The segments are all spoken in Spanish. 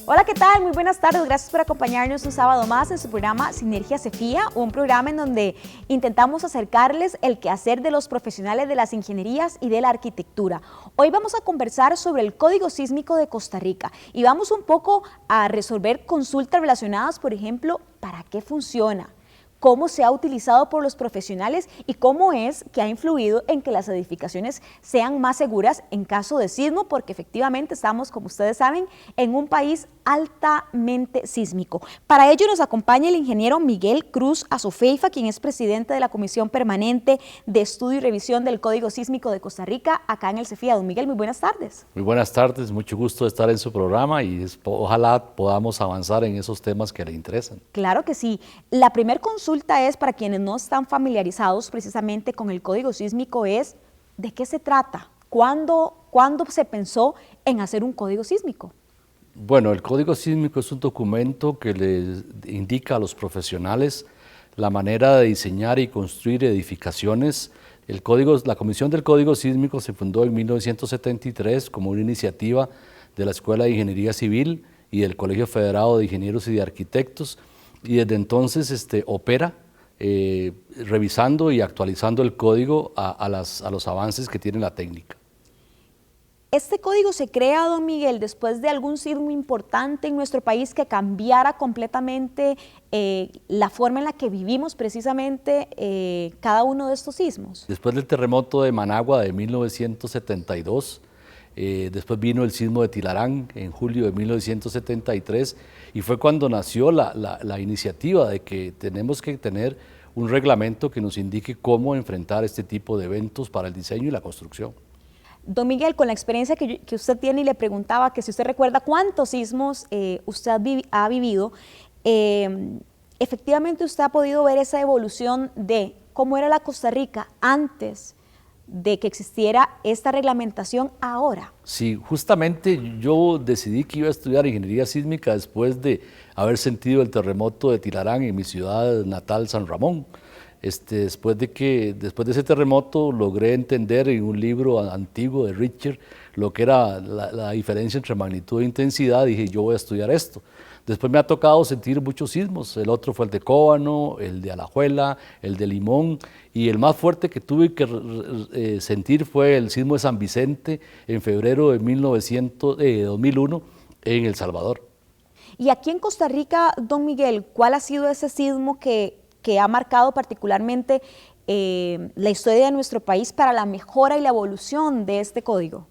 Hola, ¿qué tal? Muy buenas tardes. Gracias por acompañarnos un sábado más en su programa Sinergia Cefía, un programa en donde intentamos acercarles el quehacer de los profesionales de las ingenierías y de la arquitectura. Hoy vamos a conversar sobre el Código Sísmico de Costa Rica y vamos un poco a resolver consultas relacionadas, por ejemplo, ¿para qué funciona? Cómo se ha utilizado por los profesionales y cómo es que ha influido en que las edificaciones sean más seguras en caso de sismo, porque efectivamente estamos, como ustedes saben, en un país altamente sísmico. Para ello nos acompaña el ingeniero Miguel Cruz Azofeifa, quien es presidente de la Comisión Permanente de Estudio y Revisión del Código Sísmico de Costa Rica, acá en el Cefía. Don Miguel, muy buenas tardes. Muy buenas tardes, mucho gusto de estar en su programa y ojalá podamos avanzar en esos temas que le interesan. Claro que sí. La primera consulta es, para quienes no están familiarizados precisamente con el Código Sísmico, es ¿de qué se trata? ¿Cuándo se pensó en hacer un Código Sísmico? Bueno, el Código Sísmico es un documento que les indica a los profesionales la manera de diseñar y construir edificaciones. La Comisión del Código Sísmico se fundó en 1973 como una iniciativa de la Escuela de Ingeniería Civil y del Colegio Federado de Ingenieros y de Arquitectos, y desde entonces opera revisando y actualizando el código a los avances que tiene la técnica. Este código se crea, don Miguel, después de algún sismo importante en nuestro país que cambiara completamente la forma en la que vivimos precisamente cada uno de estos sismos. Después del terremoto de Managua de 1972, después vino el sismo de Tilarán en julio de 1973 y fue cuando nació la iniciativa de que tenemos que tener un reglamento que nos indique cómo enfrentar este tipo de eventos para el diseño y la construcción. Don Miguel, con la experiencia que usted tiene, y le preguntaba que si usted recuerda cuántos sismos usted ha vivido, efectivamente usted ha podido ver esa evolución de cómo era la Costa Rica antes de que existiera esta reglamentación ahora. Sí, justamente yo decidí que iba a estudiar ingeniería sísmica después de haber sentido el terremoto de Tilarán en mi ciudad natal, San Ramón. Después de ese terremoto logré entender en un libro antiguo de Richter lo que era la diferencia entre magnitud e intensidad. Dije, yo voy a estudiar esto. Después me ha tocado sentir muchos sismos. El otro fue el de Cóbano, el de Alajuela, el de Limón, y el más fuerte que tuve que sentir fue el sismo de San Vicente en febrero de 2001 en El Salvador. Y aquí en Costa Rica, don Miguel, ¿cuál ha sido ese sismo que ha marcado particularmente la historia de nuestro país para la mejora y la evolución de este código?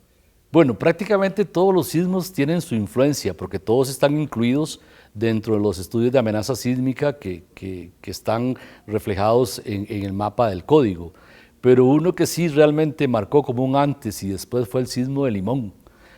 Bueno, prácticamente todos los sismos tienen su influencia porque todos están incluidos dentro de los estudios de amenaza sísmica que están reflejados en el mapa del código. Pero uno que sí realmente marcó como un antes y después fue el sismo de Limón.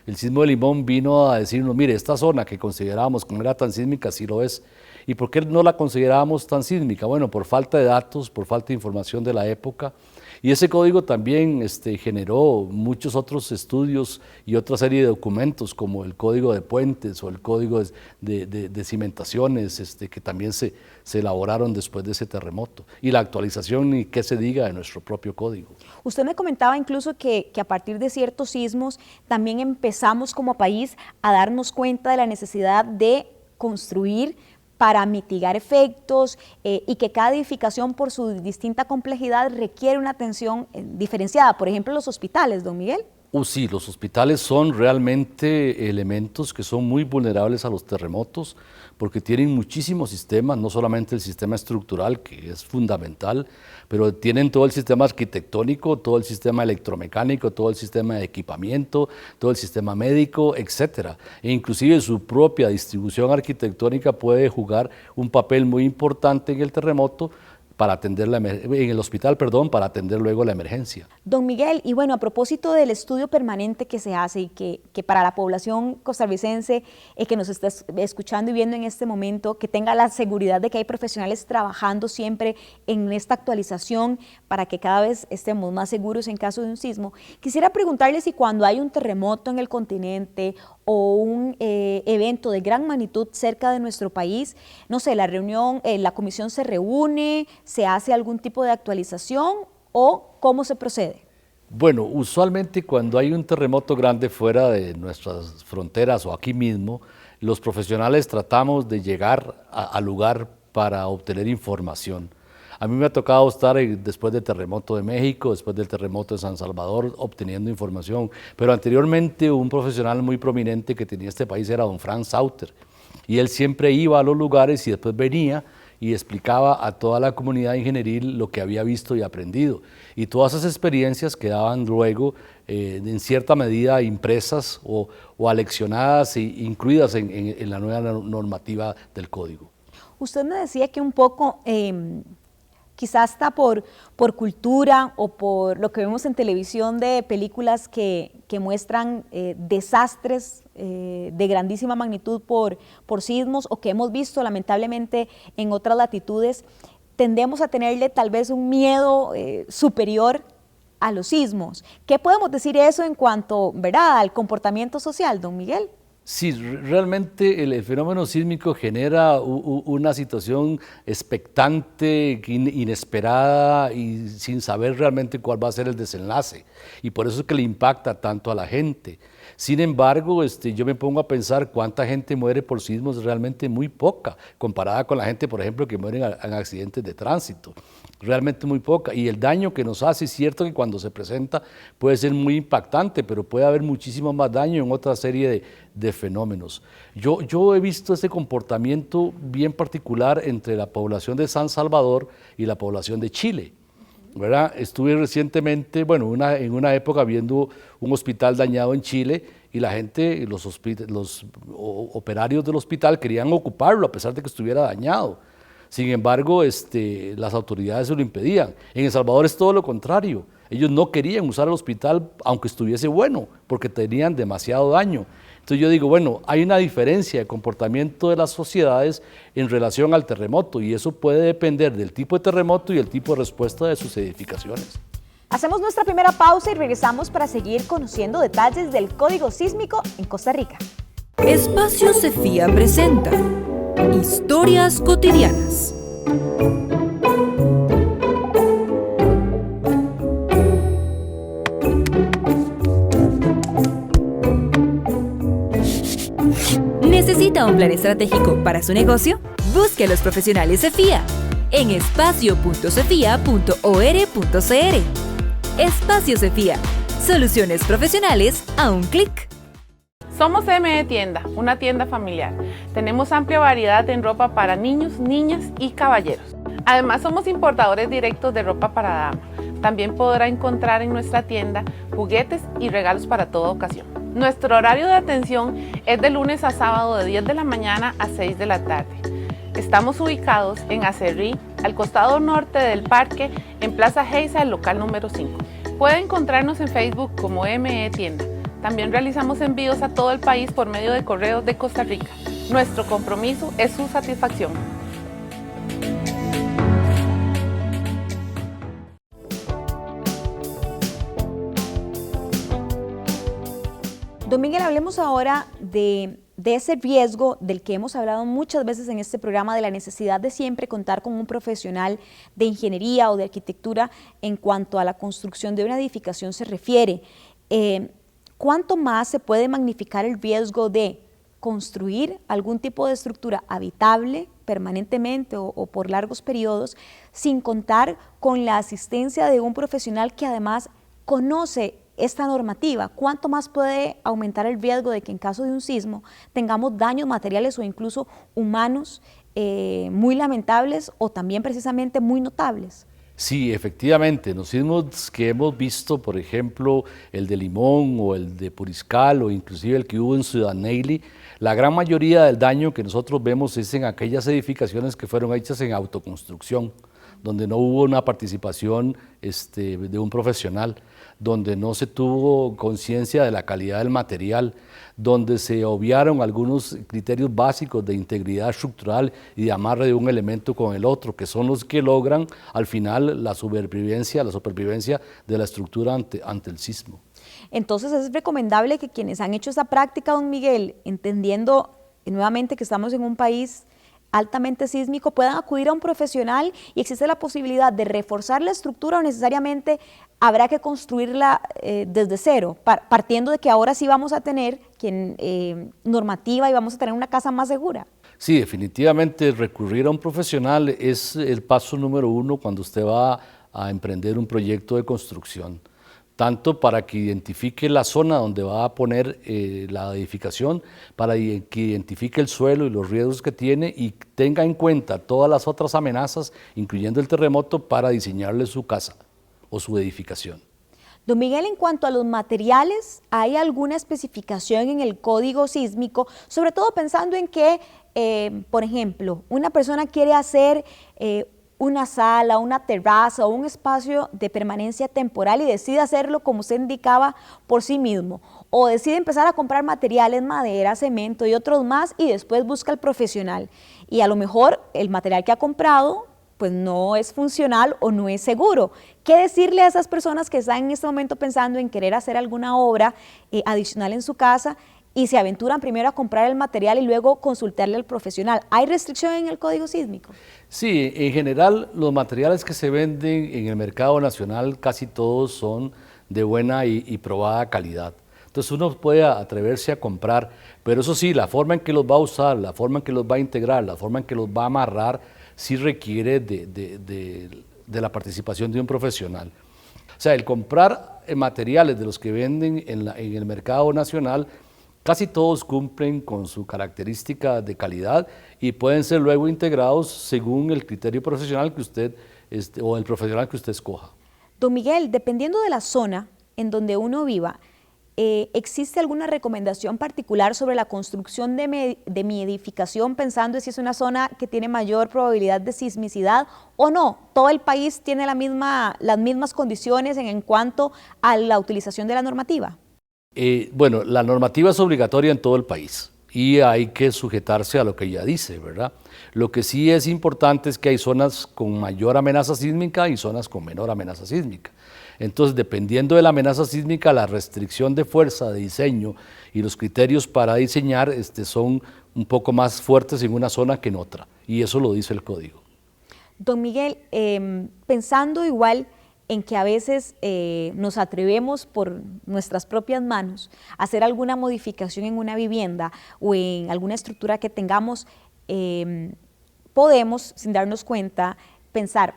El sismo de Limón vino a decirnos, mire, esta zona que considerábamos que no era tan sísmica, sí lo es. ¿Y por qué no la considerábamos tan sísmica? Bueno, por falta de datos, por falta de información de la época. Y ese código también generó muchos otros estudios y otra serie de documentos, como el código de puentes o el código de cimentaciones, que también se elaboraron después de ese terremoto. Y la actualización, ni qué se diga, de nuestro propio código. Usted me comentaba incluso que a partir de ciertos sismos también empezamos como país a darnos cuenta de la necesidad de construir para mitigar efectos y que cada edificación por su distinta complejidad requiere una atención diferenciada. Por ejemplo, los hospitales, don Miguel. Sí, los hospitales son realmente elementos que son muy vulnerables a los terremotos porque tienen muchísimos sistemas, no solamente el sistema estructural, que es fundamental, pero tienen todo el sistema arquitectónico, todo el sistema electromecánico, todo el sistema de equipamiento, todo el sistema médico, etcétera. E inclusive su propia distribución arquitectónica puede jugar un papel muy importante en el terremoto, para atender en el hospital, para atender luego la emergencia. Don Miguel, y bueno, a propósito del estudio permanente que se hace y que para la población costarricense que nos está escuchando y viendo en este momento, que tenga la seguridad de que hay profesionales trabajando siempre en esta actualización para que cada vez estemos más seguros en caso de un sismo, quisiera preguntarle si cuando hay un terremoto en el continente o un evento de gran magnitud cerca de nuestro país, no sé, la comisión se reúne, se hace algún tipo de actualización o cómo se procede. Bueno, usualmente cuando hay un terremoto grande fuera de nuestras fronteras o aquí mismo, los profesionales tratamos de llegar al lugar para obtener información. A mí me ha tocado estar después del terremoto de México, después del terremoto de San Salvador, obteniendo información. Pero anteriormente un profesional muy prominente que tenía este país era don Frank Sauter. Y él siempre iba a los lugares y después venía y explicaba a toda la comunidad ingenieril lo que había visto y aprendido. Y todas esas experiencias quedaban luego en cierta medida impresas o aleccionadas e incluidas en la nueva normativa del código. Usted me decía que un poco, quizás hasta por cultura o por lo que vemos en televisión de películas que muestran desastres de grandísima magnitud por sismos, o que hemos visto lamentablemente en otras latitudes, tendemos a tenerle tal vez un miedo superior a los sismos. ¿Qué podemos decir eso en cuanto, ¿verdad?, al comportamiento social, don Miguel? Sí, realmente el fenómeno sísmico genera una situación expectante, inesperada y sin saber realmente cuál va a ser el desenlace. Y por eso es que le impacta tanto a la gente. Sin embargo, yo me pongo a pensar cuánta gente muere por sismos, realmente muy poca, comparada con la gente, por ejemplo, que muere en accidentes de tránsito. Realmente muy poca. Y el daño que nos hace, es cierto que cuando se presenta puede ser muy impactante, pero puede haber muchísimo más daño en otra serie de fenómenos. Yo he visto ese comportamiento bien particular entre la población de San Salvador y la población de Chile, ¿verdad? Estuve recientemente, bueno, en una época viendo un hospital dañado en Chile y la gente, los operarios del hospital querían ocuparlo a pesar de que estuviera dañado. Sin embargo, las autoridades se lo impedían. En El Salvador es todo lo contrario. Ellos no querían usar el hospital aunque estuviese bueno, porque tenían demasiado daño. Entonces yo digo, bueno, hay una diferencia de comportamiento de las sociedades en relación al terremoto, y eso puede depender del tipo de terremoto y el tipo de respuesta de sus edificaciones. Hacemos nuestra primera pausa y regresamos para seguir conociendo detalles del Código Sísmico en Costa Rica. Espacio Cefía presenta Historias Cotidianas. ¿Necesita un plan estratégico para su negocio? Busque a los profesionales Cefía en espacio.cefía.or.cr. Espacio Cefía, soluciones profesionales a un clic. Somos ME Tienda, una tienda familiar. Tenemos amplia variedad en ropa para niños, niñas y caballeros. Además, somos importadores directos de ropa para dama. También podrá encontrar en nuestra tienda juguetes y regalos para toda ocasión. Nuestro horario de atención es de lunes a sábado de 10 de la mañana a 6 de la tarde. Estamos ubicados en Acerrí, al costado norte del parque, en Plaza Geisa, el local número 5. Puede encontrarnos en Facebook como ME Tienda. También realizamos envíos a todo el país por medio de correos de Costa Rica. Nuestro compromiso es su satisfacción. Don Miguel, hablemos ahora de ese riesgo del que hemos hablado muchas veces en este programa, de la necesidad de siempre contar con un profesional de ingeniería o de arquitectura en cuanto a la construcción de una edificación se refiere. ¿Cuánto más se puede magnificar el riesgo de construir algún tipo de estructura habitable permanentemente o por largos periodos sin contar con la asistencia de un profesional que además conoce esta normativa? ¿Cuánto más puede aumentar el riesgo de que en caso de un sismo tengamos daños materiales o incluso humanos muy lamentables o también precisamente muy notables? Sí, efectivamente, los sismos que hemos visto, por ejemplo, el de Limón o el de Puriscal o inclusive el que hubo en Ciudad Neily, la gran mayoría del daño que nosotros vemos es en aquellas edificaciones que fueron hechas en autoconstrucción, donde no hubo una participación de un profesional, donde no se tuvo conciencia de la calidad del material, donde se obviaron algunos criterios básicos de integridad estructural y de amarre de un elemento con el otro, que son los que logran al final la supervivencia de la estructura ante el sismo. Entonces es recomendable que quienes han hecho esa práctica, don Miguel, entendiendo nuevamente que estamos en un país altamente sísmico, puedan acudir a un profesional y existe la posibilidad de reforzar la estructura o necesariamente habrá que construirla desde cero, partiendo de que ahora sí vamos a tener normativa y vamos a tener una casa más segura. Sí, definitivamente recurrir a un profesional es el paso número uno cuando usted va a emprender un proyecto de construcción, tanto para que identifique la zona donde va a poner la edificación, para que identifique el suelo y los riesgos que tiene y tenga en cuenta todas las otras amenazas, incluyendo el terremoto, para diseñarle su casa o su edificación. Don Miguel, en cuanto a los materiales, ¿hay alguna especificación en el código sísmico? Sobre todo pensando en que, por ejemplo, una persona quiere hacer una sala, una terraza o un espacio de permanencia temporal y decide hacerlo como usted indicaba por sí mismo, o decide empezar a comprar materiales, madera, cemento y otros más y después busca el profesional y a lo mejor el material que ha comprado pues no es funcional o no es seguro. ¿Qué decirle a esas personas que están en este momento pensando en querer hacer alguna obra adicional en su casa y se aventuran primero a comprar el material y luego consultarle al profesional? ¿Hay restricción en el código sísmico? Sí, en general los materiales que se venden en el mercado nacional casi todos son de buena y probada calidad. Entonces uno puede atreverse a comprar, pero eso sí, la forma en que los va a usar, la forma en que los va a integrar, la forma en que los va a amarrar, sí requiere de la participación de un profesional. O sea, el comprar materiales de los que venden en el mercado nacional, casi todos cumplen con su característica de calidad y pueden ser luego integrados según el criterio profesional que usted, o el profesional que usted escoja. Don Miguel, dependiendo de la zona en donde uno viva, ¿existe alguna recomendación particular sobre la construcción de mi edificación pensando si es una zona que tiene mayor probabilidad de sismicidad o no? ¿Todo el país tiene las mismas condiciones en cuanto a la utilización de la normativa? Bueno, la normativa es obligatoria en todo el país y hay que sujetarse a lo que ella dice, ¿verdad? Lo que sí es importante es que hay zonas con mayor amenaza sísmica y zonas con menor amenaza sísmica. Entonces, dependiendo de la amenaza sísmica, la restricción de fuerza, de diseño y los criterios para diseñar son un poco más fuertes en una zona que en otra, y eso lo dice el código. Don Miguel, pensando igual en que a veces nos atrevemos por nuestras propias manos a hacer alguna modificación en una vivienda o en alguna estructura que tengamos, podemos, sin darnos cuenta, pensar,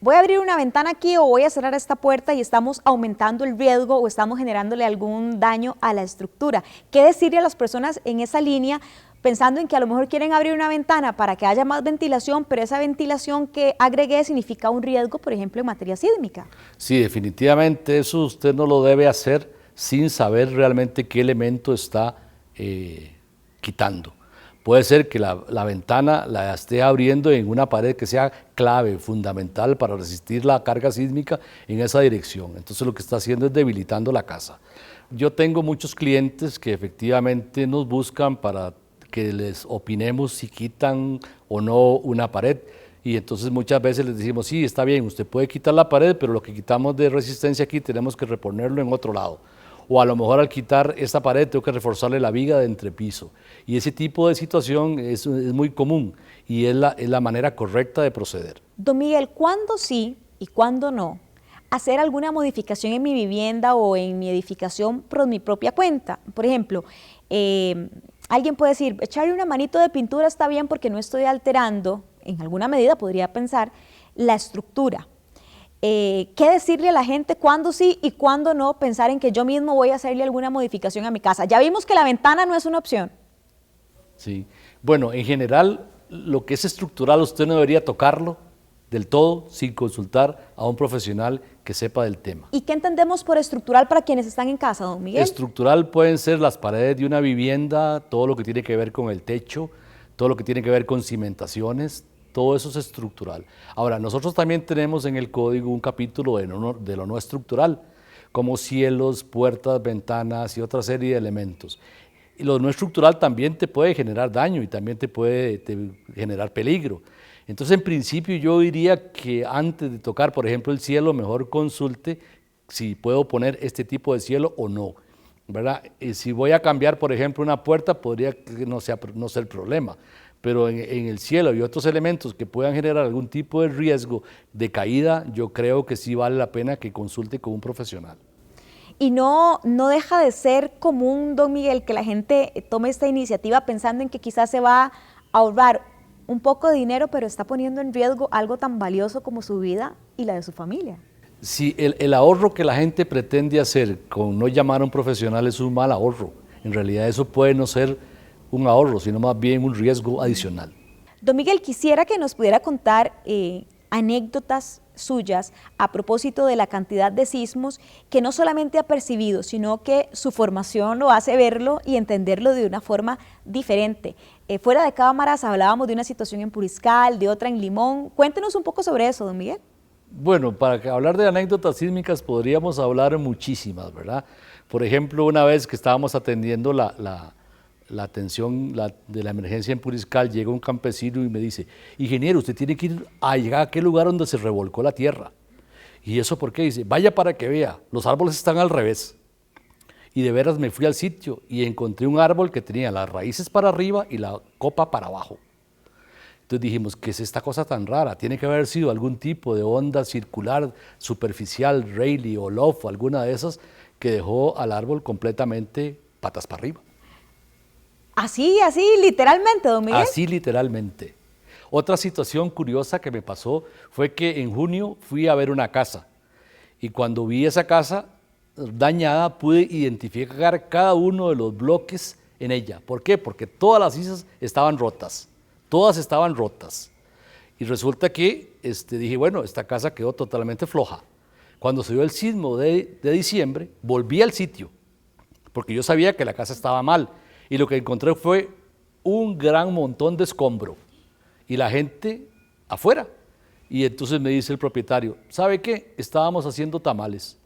voy a abrir una ventana aquí o voy a cerrar esta puerta y estamos aumentando el riesgo o estamos generándole algún daño a la estructura. ¿Qué decirle a las personas en esa línea pensando en que a lo mejor quieren abrir una ventana para que haya más ventilación, pero esa ventilación que agregué significa un riesgo, por ejemplo, en materia sísmica? Sí, definitivamente eso usted no lo debe hacer sin saber realmente qué elemento está quitando. Puede ser que la ventana la esté abriendo en una pared que sea clave, fundamental para resistir la carga sísmica en esa dirección. Entonces lo que está haciendo es debilitando la casa. Yo tengo muchos clientes que efectivamente nos buscan para que les opinemos si quitan o no una pared. Y entonces muchas veces les decimos, sí, está bien, usted puede quitar la pared, pero lo que quitamos de resistencia aquí tenemos que reponerlo en otro lado. O a lo mejor al quitar esta pared tengo que reforzarle la viga de entrepiso. Y ese tipo de situación es muy común y es la manera correcta de proceder. Don Miguel, ¿cuándo sí y cuándo no hacer alguna modificación en mi vivienda o en mi edificación por mi propia cuenta? Por ejemplo, alguien puede decir, echarle una manito de pintura está bien porque no estoy alterando, en alguna medida podría pensar, la estructura. ¿Qué decirle a la gente cuándo sí y cuándo no pensar en que yo mismo voy a hacerle alguna modificación a mi casa? Ya vimos que la ventana no es una opción. Sí, bueno, en general lo que es estructural usted no debería tocarlo del todo sin consultar a un profesional que sepa del tema. ¿Y qué entendemos por estructural para quienes están en casa, don Miguel? Estructural pueden ser las paredes de una vivienda, todo lo que tiene que ver con el techo, todo lo que tiene que ver con cimentaciones, todo eso es estructural. Ahora, nosotros también tenemos en el código un capítulo de lo no estructural, como cielos, puertas, ventanas y otra serie de elementos. Y lo no estructural también te puede generar daño y también te puede generar peligro. Entonces, en principio, yo diría que antes de tocar, por ejemplo, el cielo, mejor consulte si puedo poner este tipo de cielo o no, ¿verdad? Si voy a cambiar, por ejemplo, una puerta, podría no ser problema. pero en el cielo y otros elementos que puedan generar algún tipo de riesgo de caída, yo creo que sí vale la pena que consulte con un profesional. Y no deja de ser común, don Miguel, que la gente tome esta iniciativa pensando en que quizás se va a ahorrar un poco de dinero, pero está poniendo en riesgo algo tan valioso como su vida y la de su familia. Si el ahorro que la gente pretende hacer con no llamar a un profesional es un mal ahorro, en realidad eso puede no ser un ahorro, sino más bien un riesgo adicional. Don Miguel, quisiera que nos pudiera contar anécdotas suyas a propósito de la cantidad de sismos que no solamente ha percibido, sino que su formación lo hace verlo y entenderlo de una forma diferente. Fuera de cámaras hablábamos de una situación en Puriscal, de otra en Limón. Cuéntenos un poco sobre eso, don Miguel. Bueno, para hablar de anécdotas sísmicas podríamos hablar muchísimas, ¿verdad? Por ejemplo, una vez que estábamos atendiendo la atención de la emergencia en Puriscal, llega un campesino y me dice: ingeniero, usted tiene que ir a llegar a aquel lugar donde se revolcó la tierra. ¿Y eso por qué? Dice: vaya para que vea, los árboles están al revés. Y de veras me fui al sitio y encontré un árbol que tenía las raíces para arriba y la copa para abajo. Entonces dijimos: ¿qué es esta cosa tan rara? Tiene que haber sido algún tipo de onda circular, superficial, Rayleigh o Love, o alguna de esas, que dejó al árbol completamente patas para arriba. Así, literalmente, don Miguel. Así literalmente. Otra situación curiosa que me pasó fue que en junio fui a ver una casa y cuando vi esa casa dañada pude identificar cada uno de los bloques en ella. ¿Por qué? Porque todas las islas estaban rotas, todas estaban rotas. Y resulta que dije: bueno, esta casa quedó totalmente floja. Cuando se dio el sismo de diciembre, volví al sitio, porque yo sabía que la casa estaba mal. Y lo que encontré fue un gran montón de escombro y la gente afuera. Y entonces me dice el propietario: ¿sabe qué? Estábamos haciendo tamales.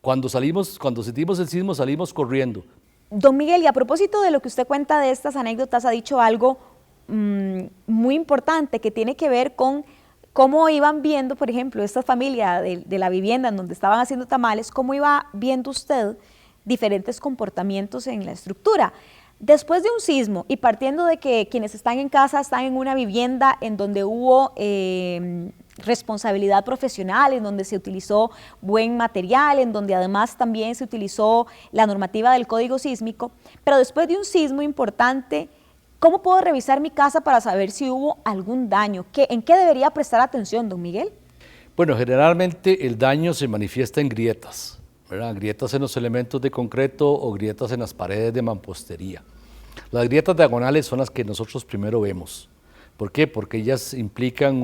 Cuando sentimos el sismo salimos corriendo. Don Miguel, y a propósito de lo que usted cuenta de estas anécdotas, ha dicho algo muy importante que tiene que ver con cómo iban viendo, por ejemplo, esta familia de la vivienda en donde estaban haciendo tamales, cómo iba viendo usted diferentes comportamientos en la estructura. Después de un sismo y partiendo de que quienes están en casa están en una vivienda en donde hubo responsabilidad profesional, en donde se utilizó buen material, en donde además también se utilizó la normativa del Código Sísmico, pero después de un sismo importante, ¿cómo puedo revisar mi casa para saber si hubo algún daño? ¿En qué debería prestar atención, don Miguel? Bueno, generalmente el daño se manifiesta en grietas, ¿verdad? Grietas en los elementos de concreto o grietas en las paredes de mampostería. Las grietas diagonales son las que nosotros primero vemos. ¿Por qué? Porque ellas implican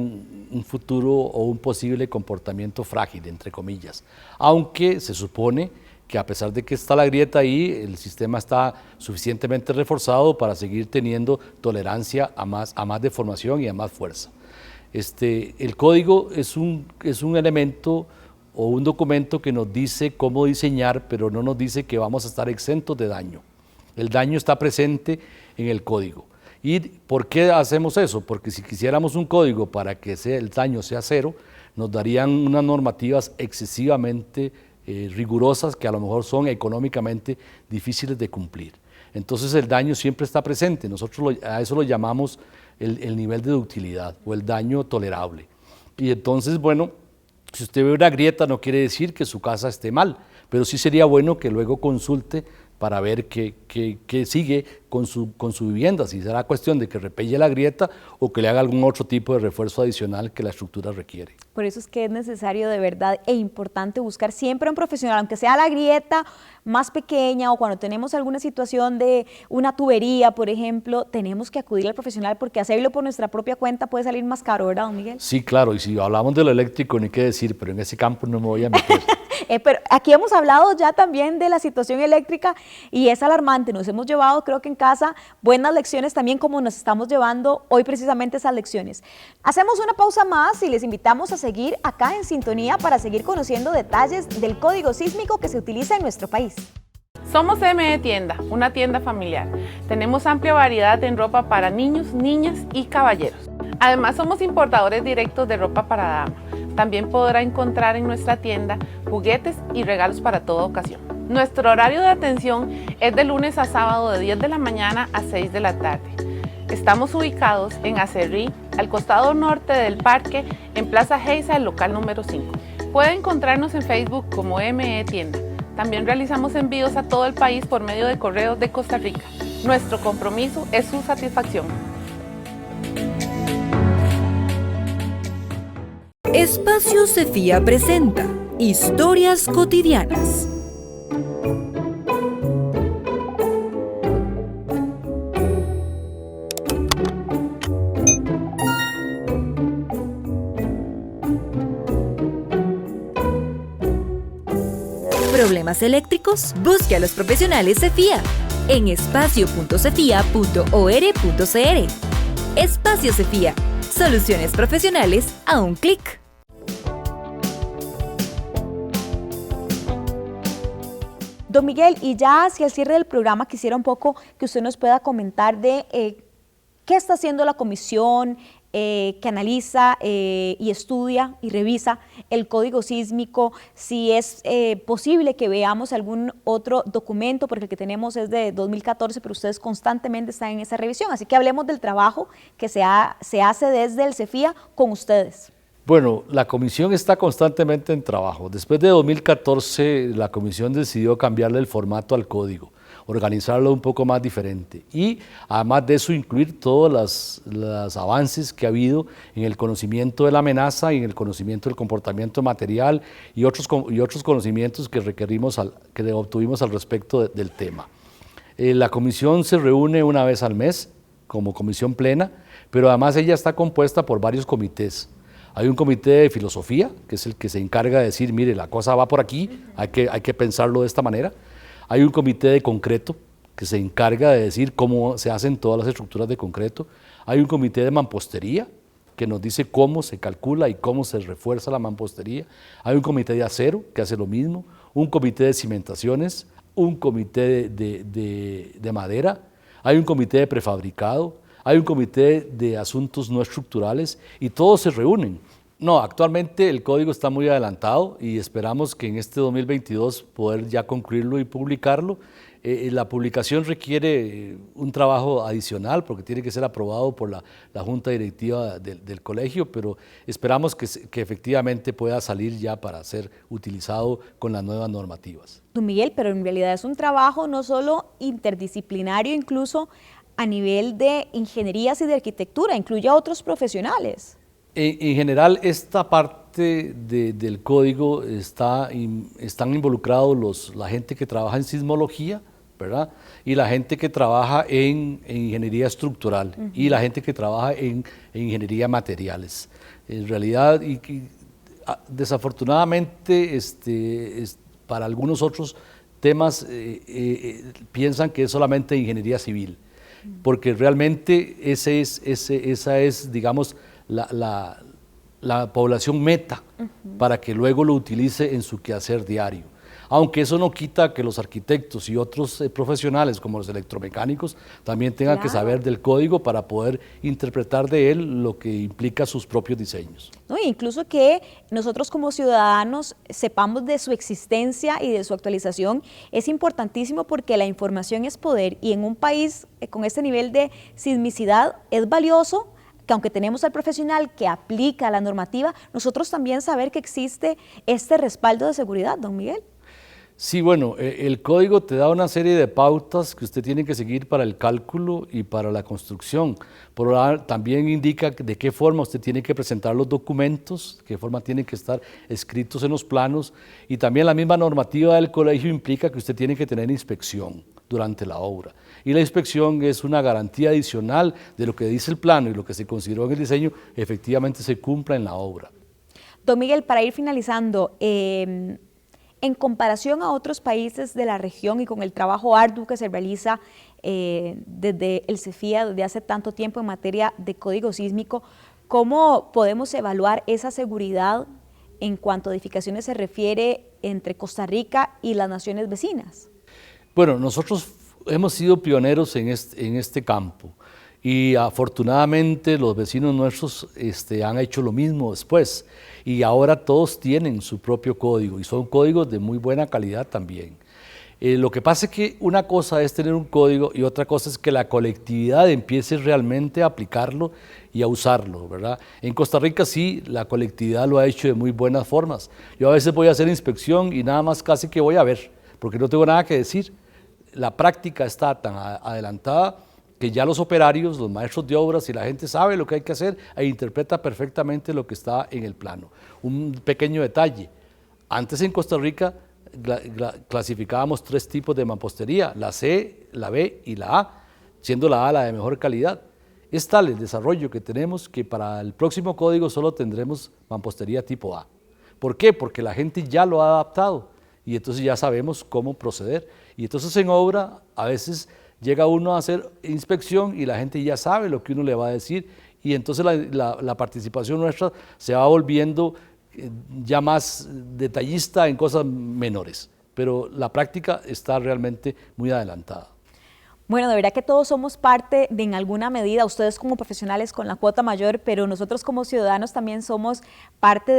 un futuro o un posible comportamiento frágil, entre comillas. Aunque se supone que a pesar de que está la grieta ahí, el sistema está suficientemente reforzado para seguir teniendo tolerancia a más deformación y a más fuerza. El código es un elemento o un documento que nos dice cómo diseñar, pero no nos dice que vamos a estar exentos de daño. El daño está presente en el código. ¿Y por qué hacemos eso? Porque si quisiéramos un código para que el daño sea cero, nos darían unas normativas excesivamente rigurosas que a lo mejor son económicamente difíciles de cumplir. Entonces el daño siempre está presente. Nosotros a eso lo llamamos el nivel de ductilidad o el daño tolerable. Y entonces, bueno, si usted ve una grieta no quiere decir que su casa esté mal, pero sí sería bueno que luego consulte para ver qué sigue con su vivienda, si será cuestión de que repelle la grieta o que le haga algún otro tipo de refuerzo adicional que la estructura requiere. Por eso es que es necesario de verdad e importante buscar siempre un profesional, aunque sea la grieta más pequeña o cuando tenemos alguna situación de una tubería, por ejemplo, tenemos que acudir al profesional porque hacerlo por nuestra propia cuenta puede salir más caro, ¿verdad, don Miguel? Sí, claro, y si hablamos de lo eléctrico, ni qué decir, pero en ese campo no me voy a meter. Pero aquí hemos hablado ya también de la situación eléctrica y es alarmante. Nos hemos llevado, creo que en casa, buenas lecciones también como nos estamos llevando hoy precisamente esas lecciones. Hacemos una pausa más y les invitamos a seguir acá en sintonía para seguir conociendo detalles del código sísmico que se utiliza en nuestro país. Somos ME Tienda, una tienda familiar. Tenemos amplia variedad en ropa para niños, niñas y caballeros. Además, somos importadores directos de ropa para dama. También podrá encontrar en nuestra tienda juguetes y regalos para toda ocasión. Nuestro horario de atención es de lunes a sábado de 10 de la mañana a 6 de la tarde. Estamos ubicados en Acerrí, al costado norte del parque, en Plaza Geisa, el local número 5. Puede encontrarnos en Facebook como ME Tienda. También realizamos envíos a todo el país por medio de correos de Costa Rica. Nuestro compromiso es su satisfacción. Espacio Cefía presenta Historias cotidianas. ¿Problemas eléctricos? Busque a los profesionales Cefía en espacio.cefia.or.cr. Espacio Cefía. Soluciones profesionales a un clic. Don Miguel, y ya hacia el cierre del programa quisiera un poco que usted nos pueda comentar de qué está haciendo la comisión que analiza y estudia y revisa el código sísmico, si es posible que veamos algún otro documento, porque el que tenemos es de 2014, pero ustedes constantemente están en esa revisión, así que hablemos del trabajo que se hace desde el Cefía con ustedes. Bueno, la comisión está constantemente en trabajo. Después de 2014, la comisión decidió cambiarle el formato al código, organizarlo un poco más diferente y además de eso incluir todos los avances que ha habido en el conocimiento de la amenaza y en el conocimiento del comportamiento material y otros conocimientos que que obtuvimos al respecto del tema. La comisión se reúne una vez al mes como comisión plena, pero además ella está compuesta por varios comités. Hay un comité de filosofía, que es el que se encarga de decir, mire, la cosa va por aquí, hay que pensarlo de esta manera. Hay un comité de concreto, que se encarga de decir cómo se hacen todas las estructuras de concreto. Hay un comité de mampostería, que nos dice cómo se calcula y cómo se refuerza la mampostería. Hay un comité de acero, que hace lo mismo. Un comité de cimentaciones, un comité de madera. Hay un comité de prefabricado. Hay un comité de asuntos no estructurales y todos se reúnen. No, actualmente el código está muy adelantado y esperamos que en este 2022 poder ya concluirlo y publicarlo. La publicación requiere un trabajo adicional porque tiene que ser aprobado por la Junta Directiva del colegio, pero esperamos que efectivamente pueda salir ya para ser utilizado con las nuevas normativas. Don Miguel, pero en realidad es un trabajo no solo interdisciplinario, incluso a nivel de ingenierías y de arquitectura, incluye a otros profesionales. En general, esta parte del código están involucrados la gente que trabaja en sismología, ¿verdad? Y la gente que trabaja en ingeniería estructural y la gente que trabaja en ingeniería materiales. En realidad, desafortunadamente, para algunos otros temas piensan que es solamente ingeniería civil, porque realmente esa es, digamos, la población meta para que luego lo utilice en su quehacer diario. Aunque eso no quita que los arquitectos y otros profesionales como los electromecánicos también tengan que saber del código para poder interpretar de él lo que implica sus propios diseños. No, incluso que nosotros como ciudadanos sepamos de su existencia y de su actualización es importantísimo porque la información es poder y en un país con este nivel de sismicidad es valioso que aunque tenemos al profesional que aplica la normativa, nosotros también saber que existe este respaldo de seguridad, don Miguel. Sí, bueno, el código te da una serie de pautas que usted tiene que seguir para el cálculo y para la construcción. También indica de qué forma usted tiene que presentar los documentos, de qué forma tienen que estar escritos en los planos, y también la misma normativa del colegio implica que usted tiene que tener inspección durante la obra. Y la inspección es una garantía adicional de lo que dice el plano y lo que se consideró en el diseño, efectivamente se cumpla en la obra. Don Miguel, para ir finalizando, en comparación a otros países de la región y con el trabajo arduo que se realiza desde el Cefía desde hace tanto tiempo en materia de código sísmico, ¿cómo podemos evaluar esa seguridad en cuanto a edificaciones se refiere entre Costa Rica y las naciones vecinas? Bueno, nosotros hemos sido pioneros en este campo y afortunadamente los vecinos nuestros han hecho lo mismo después y ahora todos tienen su propio código y son códigos de muy buena calidad también. Lo que pasa es que una cosa es tener un código y otra cosa es que la colectividad empiece realmente a aplicarlo y a usarlo, ¿verdad? En Costa Rica sí, la colectividad lo ha hecho de muy buenas formas. Yo a veces voy a hacer inspección y nada más casi que voy a ver, porque no tengo nada que decir. La práctica está tan adelantada que ya los operarios, los maestros de obras y la gente sabe lo que hay que hacer e interpreta perfectamente lo que está en el plano. Un pequeño detalle, antes en Costa Rica clasificábamos 3 tipos de mampostería, la C, la B y la A, siendo la A la de mejor calidad. Es tal el desarrollo que tenemos que para el próximo código solo tendremos mampostería tipo A. ¿Por qué? Porque la gente ya lo ha adaptado y entonces ya sabemos cómo proceder. Y entonces en obra a veces llega uno a hacer inspección y la gente ya sabe lo que uno le va a decir y entonces la participación nuestra se va volviendo ya más detallista en cosas menores, pero la práctica está realmente muy adelantada. Bueno, de verdad que todos somos parte de en alguna medida, ustedes como profesionales con la cuota mayor, pero nosotros como ciudadanos también somos parte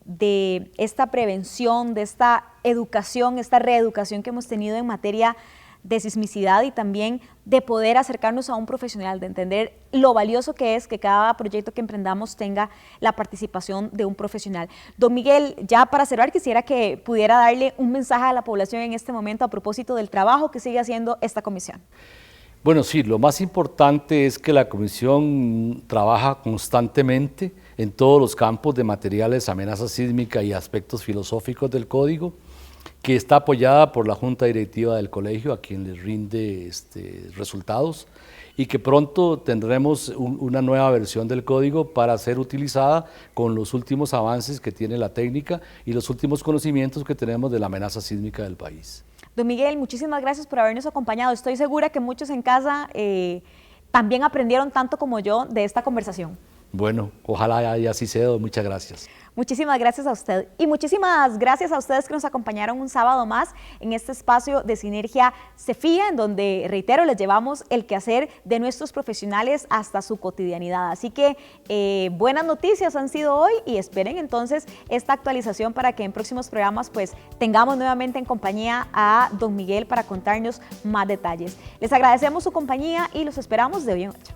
de esta prevención, de esta educación, esta reeducación que hemos tenido en materia de sismicidad y también de poder acercarnos a un profesional, de entender lo valioso que es que cada proyecto que emprendamos tenga la participación de un profesional. Don Miguel, ya para cerrar, quisiera que pudiera darle un mensaje a la población en este momento a propósito del trabajo que sigue haciendo esta comisión. Bueno, sí, lo más importante es que la comisión trabaja constantemente en todos los campos de materiales, amenaza sísmica y aspectos filosóficos del código, que está apoyada por la Junta Directiva del Colegio, a quien les rinde resultados, y que pronto tendremos una nueva versión del código para ser utilizada con los últimos avances que tiene la técnica y los últimos conocimientos que tenemos de la amenaza sísmica del país. Don Miguel, muchísimas gracias por habernos acompañado. Estoy segura que muchos en casa también aprendieron tanto como yo de esta conversación. Bueno, ojalá y así sea. Muchas gracias. Muchísimas gracias a usted y muchísimas gracias a ustedes que nos acompañaron un sábado más en este espacio de Sinergia CEFIA, en donde, reitero, les llevamos el quehacer de nuestros profesionales hasta su cotidianidad. Así que buenas noticias han sido hoy y esperen entonces esta actualización para que en próximos programas pues tengamos nuevamente en compañía a don Miguel para contarnos más detalles. Les agradecemos su compañía y los esperamos de hoy en 8.